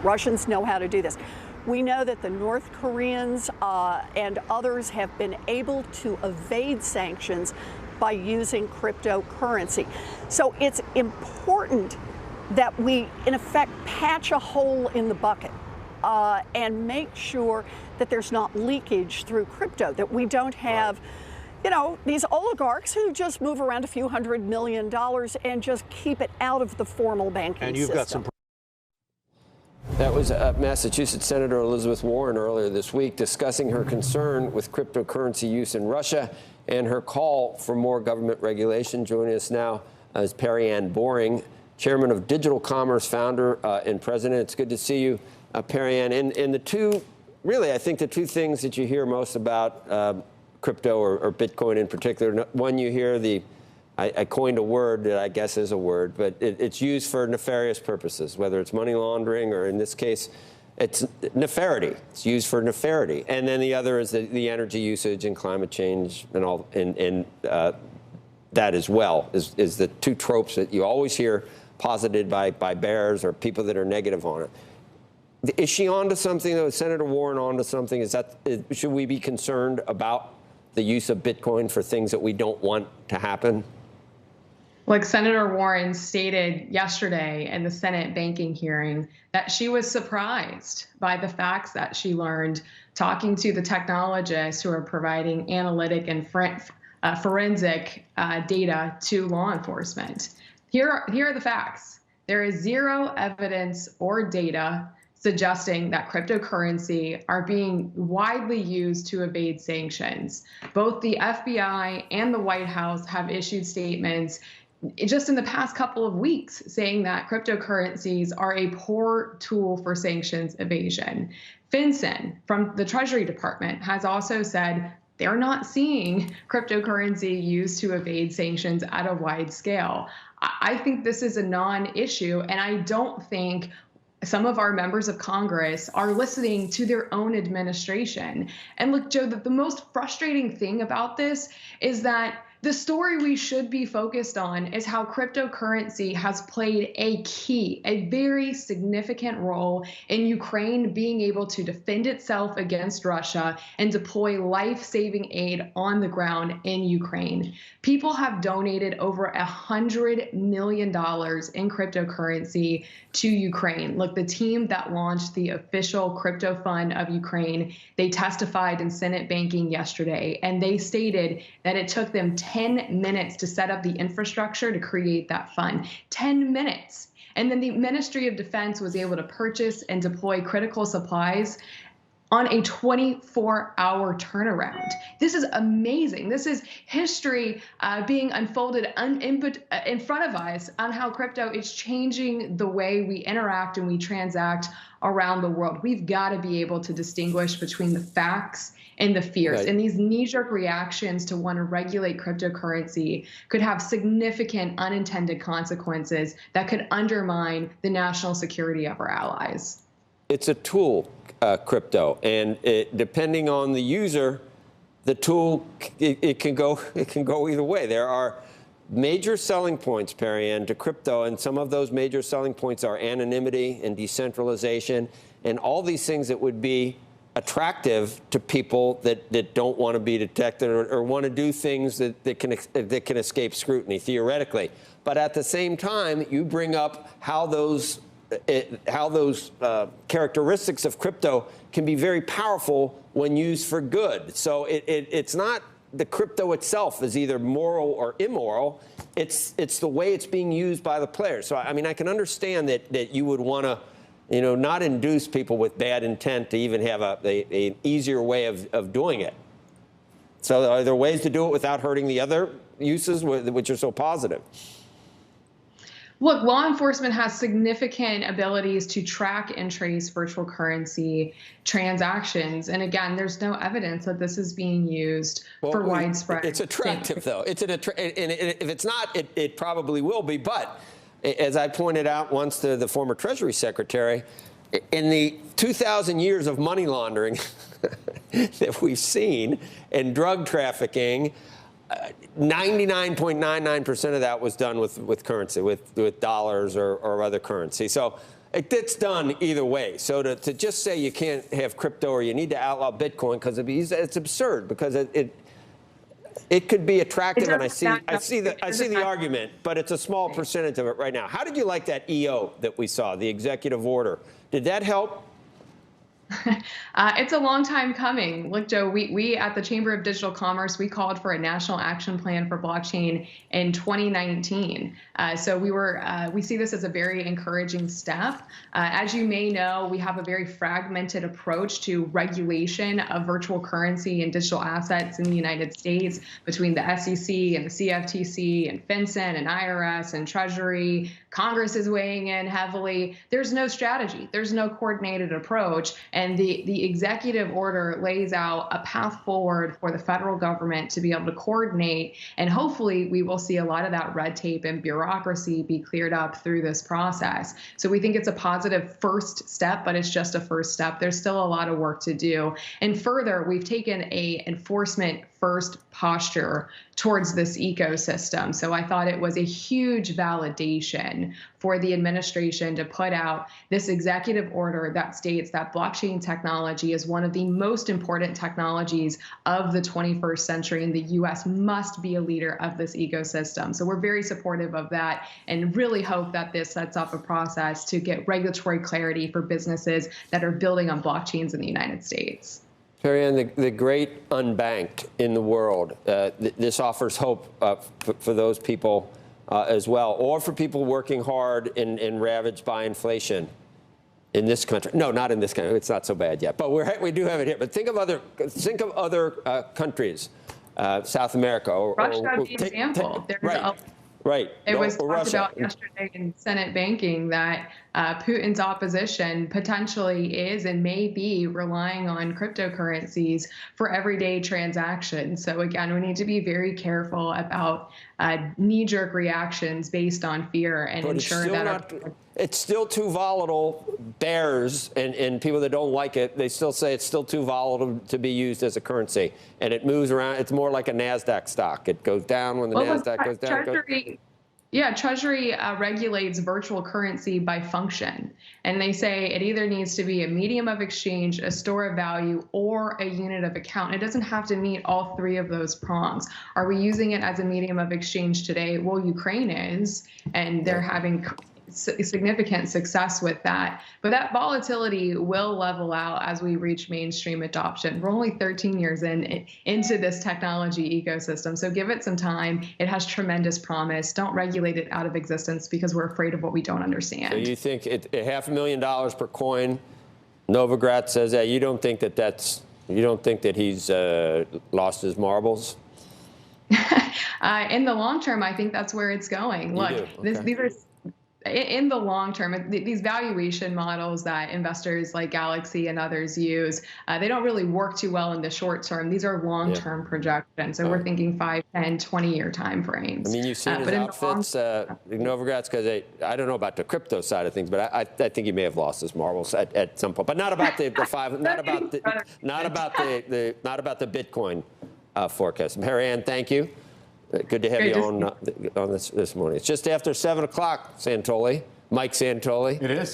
Russians know how to do this. We know that the North Koreans and others have been able to evade sanctions by using cryptocurrency. So it's important that we, in effect, patch a hole in the bucket and make sure that there's not leakage through crypto, that we don't have, you know, these oligarchs who just move around a few $100 million and just keep it out of the formal banking system. And you've got some. That was Massachusetts Senator Elizabeth Warren earlier this week discussing her concern with cryptocurrency use in Russia and her call for more government regulation. Joining us now is Perianne Boring, chairman of Digital Commerce, founder and president. It's good to see you, Perianne. And the two, really, I think the two things that you hear most about crypto or Bitcoin in particular, one, you hear I coined a word that I guess is a word, but it's used for nefarious purposes, whether it's money laundering or, in this case, it's nefarity. It's used for nefarity. And then the other is the energy usage and climate change and all, and that as well is the two tropes that you always hear posited by bears or people that are negative on it. Is she onto something, though? Is Senator Warren onto something? Should we be concerned about the use of Bitcoin for things that we don't want to happen? Like Senator Warren stated yesterday in the Senate banking hearing that she was surprised by the facts that she learned talking to the technologists who are providing analytic and forensic data to law enforcement. Here are the facts. There is zero evidence or data suggesting that cryptocurrency are being widely used to evade sanctions. Both the FBI and the White House have issued statements just in the past couple of weeks saying that cryptocurrencies are a poor tool for sanctions evasion. FinCEN from the Treasury Department has also said they're not seeing cryptocurrency used to evade sanctions at a wide scale. I think this is a non-issue, and I don't think some of our members of Congress are listening to their own administration. And look, Joe, the most frustrating thing about this is that the story we should be focused on is how cryptocurrency has played a very significant role in Ukraine being able to defend itself against Russia and deploy life-saving aid on the ground in Ukraine. People have donated over $100 million in cryptocurrency to Ukraine. Look, the team that launched the official crypto fund of Ukraine, they testified in Senate banking yesterday, and they stated that it took them 10 minutes to set up the infrastructure to create that fund. 10 minutes. And then the Ministry of Defense was able to purchase and deploy critical supplies on a 24-hour turnaround. This is amazing. This is history being unfolded in front of us on how crypto is changing the way we interact and we transact around the world. We've got to be able to distinguish between the facts and the fears. Right. And these knee-jerk reactions to want to regulate cryptocurrency could have significant unintended consequences that could undermine the national security of our allies. It's a tool, crypto, and depending on the user, the tool it can go either way. There are major selling points, Perianne, to crypto, and some of those major selling points are anonymity and decentralization, and all these things that would be attractive to people that don't want to be detected or want to do things that can escape scrutiny theoretically. But at the same time, you bring up how those characteristics of crypto can be very powerful when used for good. So it's not the crypto itself is either moral or immoral. It's the way it's being used by the players. So I mean, I can understand that you would want to, not induce people with bad intent to even have an easier way of doing it. So are there ways to do it without hurting the other uses, which are so positive? Look, law enforcement has significant abilities to track and trace virtual currency transactions. And again, there's no evidence that this is being used for widespread. It's attractive, though. And if it's not, it probably will be. But as I pointed out once to the former Treasury Secretary, in the 2,000 years of money laundering that we've seen and drug trafficking, 99.99% of that was done with currency, with dollars or other currency. So It's done either way. So to just say you can't have crypto or you need to outlaw Bitcoin because it's absurd, because it could be attractive, and I see the argument, but it's a small percentage of it right now. How did you like that EO that we saw, the executive order? Did that help? It's a long time coming. Look, Joe, we at the Chamber of Digital Commerce, we called for a national action plan for blockchain in 2019. So we see this as a very encouraging step. As you may know, we have a very fragmented approach to regulation of virtual currency and digital assets in the United States between the SEC and the CFTC and FinCEN and IRS and Treasury. Congress is weighing in heavily. There's no strategy. There's no coordinated approach. And the executive order lays out a path forward for the federal government to be able to coordinate. And hopefully we will see a lot of that red tape and bureaucracy be cleared up through this process. So we think it's a positive first step, but it's just a first step. There's still a lot of work to do. And further, we've taken a enforcement first posture towards this ecosystem. So I thought it was a huge validation for the administration to put out this executive order that states that blockchain technology is one of the most important technologies of the 21st century, and the U.S. must be a leader of this ecosystem. So we're very supportive of that and really hope that this sets up a process to get regulatory clarity for businesses that are building on blockchains in the United States. Perianne, the great unbanked in the world, this offers hope for those people as well, or for people working hard and ravaged by inflation in this country. No, not in this country. It's not so bad yet, but we do have it here. But think of other countries, South America. Russia would be an example. Right. It was talked about yesterday in Senate banking that Putin's opposition potentially is and may be relying on cryptocurrencies for everyday transactions. So again, we need to be very careful about knee-jerk reactions based on fear and ensure that it's still too volatile. Bears and people that don't like it, they still say it's still too volatile to be used as a currency. And it moves around. It's more like a NASDAQ stock. It goes down when the NASDAQ goes down. Treasury regulates virtual currency by function. And they say it either needs to be a medium of exchange, a store of value, or a unit of account. It doesn't have to meet all three of those prongs. Are we using it as a medium of exchange today? Well, Ukraine is, and they're having significant success with that. But that volatility will level out as we reach mainstream adoption. We're only 13 years into this technology ecosystem, so give it some time. It has tremendous promise. Don't regulate it out of existence because we're afraid of what we don't understand. So you think $500,000 per coin? Novogratz says that you don't think that he's lost his marbles? In the long term, I think that's where it's going. Look, these are in the long term, these valuation models that investors like Galaxy and others use, they don't really work too well in the short term. These are long-term projections. So we're thinking 5, 10, 20-year time frames. I mean, you've seen his outfits, Novogratz, because I don't know about the crypto side of things, but I think he may have lost his marbles at some point. But not about the the Bitcoin forecast. Perianne, thank you. Good to have you on this morning. It's just after 7 o'clock, Santoli. Mike Santoli. It is.